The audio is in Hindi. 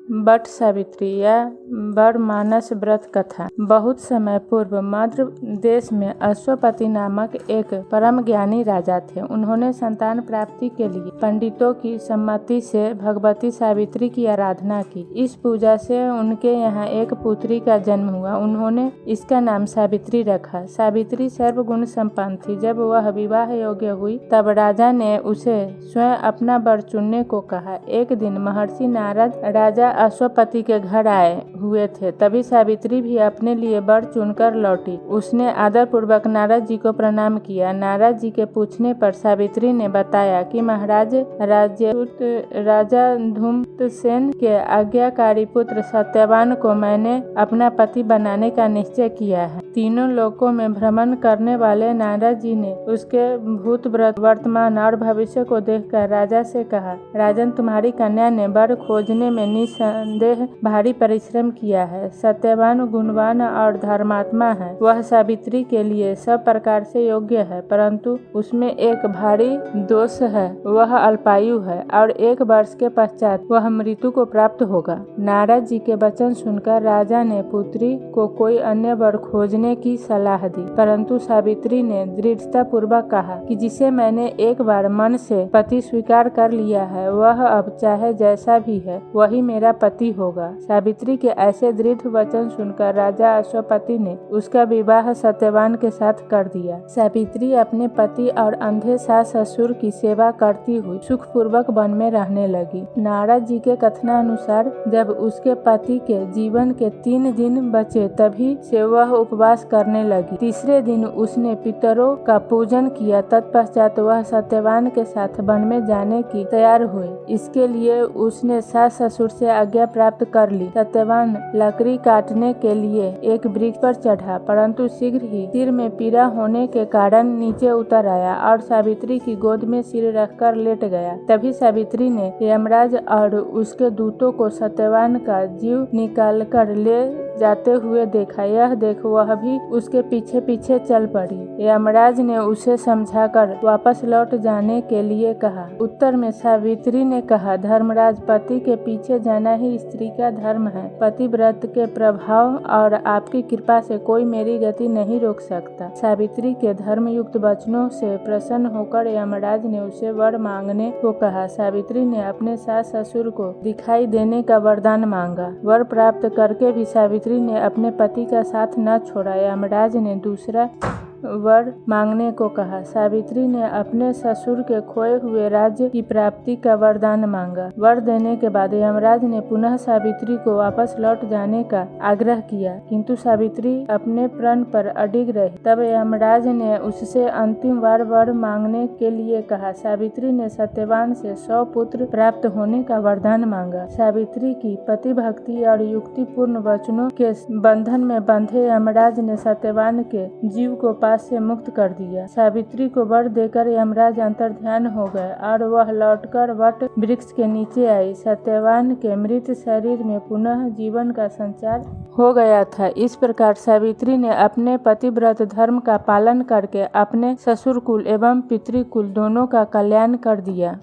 बट सावित्री या बर मानस व्रत कथा। बहुत समय पूर्व मध्य देश में अश्वपति नामक एक परम ज्ञानी राजा थे। उन्होंने संतान प्राप्ति के लिए पंडितों की सम्मति से भगवती सावित्री की आराधना की। इस पूजा से उनके यहाँ एक पुत्री का जन्म हुआ। उन्होंने इसका नाम सावित्री रखा। सावित्री सर्वगुण संपन्न थी। जब वह विवाह योग्य हुई तब राजा ने उसे स्वयं अपना वर चुनने को कहा। एक दिन महर्षि नारद राजा अश्वपति के घर आए हुए थे, तभी सावित्री भी अपने लिए वर चुनकर लौटी। उसने आदर पूर्वक नारद जी को प्रणाम किया। नारद जी के पूछने पर सावित्री ने बताया कि महाराज राजा धूम्रसेन के आज्ञाकारी पुत्र सत्यवान को मैंने अपना पति बनाने का निश्चय किया है। तीनों लोकों में भ्रमण करने वाले नारद जी ने उसके भूत वर्तमान और भविष्य को देखकर राजा से कहा, राजन, तुम्हारी कन्या ने वर खोजने में निसंदेह भारी परिश्रम किया है। सत्यवान गुणवान और धर्मात्मा है। वह सावित्री के लिए सब प्रकार से योग्य है, परंतु उसमें एक भारी दोष है। वह अल्पायु है और 1 वर्ष के पश्चात वह मृत्यु को प्राप्त होगा। नारद जी के वचन सुनकर राजा ने पुत्री को कोई अन्य वर खोजने की सलाह दी, परंतु सावित्री ने दृढ़ता पूर्वक कहा कि जिसे मैंने एक बार मन से पति स्वीकार कर लिया है, वह अब चाहे जैसा भी है वही मेरा पति होगा। सावित्री के ऐसे दृढ़ वचन सुनकर राजा अश्वपति ने उसका विवाह सत्यवान के साथ कर दिया। सावित्री अपने पति और अंधे सास ससुर की सेवा करती हुई सुख पूर्वक वन में रहने लगी। नारद जी के कथनानुसार जब उसके पति के जीवन के 3 दिन बचे तभी से वह उपवास करने लगी। तीसरे दिन उसने पितरों का पूजन किया। तत्पश्चात वह सत्यवान के साथ वन में जाने की तैयार हुई। इसके लिए उसने सास ससुर से आज्ञा प्राप्त कर ली। सत्यवान लकड़ी काटने के लिए एक वृक्ष पर चढ़ा, परंतु शीघ्र ही सिर में पीड़ा होने के कारण नीचे उतर आया और सावित्री की गोद में सिर रखकर लेट गया। तभी सावित्री ने यमराज और उसके दूतों को सत्यवान का जीव निकालकर ले जाते हुए देखा। यह देख वह भी उसके पीछे पीछे चल पड़ी। यमराज ने उसे समझाकर वापस लौट जाने के लिए कहा। उत्तर में सावित्री ने कहा, धर्मराज, पति के पीछे जाना ही स्त्री का धर्म है। पतिव्रत के प्रभाव और आपकी कृपा से कोई मेरी गति नहीं रोक सकता। सावित्री के धर्मयुक्त वचनों से प्रसन्न होकर यमराज ने उसे वर मांगने को कहा। सावित्री ने अपने सास ससुर को दिखाई देने का वरदान मांगा। वर प्राप्त करके भी सावित्री ने अपने पति का साथ न छोड़ा। यमराज ने दूसरा वर मांगने को कहा। सावित्री ने अपने ससुर के खोए हुए राज्य की प्राप्ति का वरदान मांगा। वर देने के बाद यमराज ने पुनः सावित्री को वापस लौट जाने का आग्रह किया, किंतु सावित्री अपने प्रण पर अडिग रही। तब यमराज ने उससे अंतिम बार वर मांगने के लिए कहा। सावित्री ने सत्यवान से 100 पुत्र प्राप्त होने का वरदान मांगा। सावित्री की पति भक्ति और युक्तिपूर्ण वचनों के बंधन में बंधे यमराज ने सत्यवान के जीव को से मुक्त कर दिया। सावित्री को वर देकर यमराज अंतर्ध्यान हो गए और वह लौटकर वट वृक्ष के नीचे आई। सत्यवान के मृत शरीर में पुनः जीवन का संचार हो गया था। इस प्रकार सावित्री ने अपने पतिव्रत धर्म का पालन करके अपने ससुर कुल एवं पितृकुल दोनों का कल्याण कर दिया।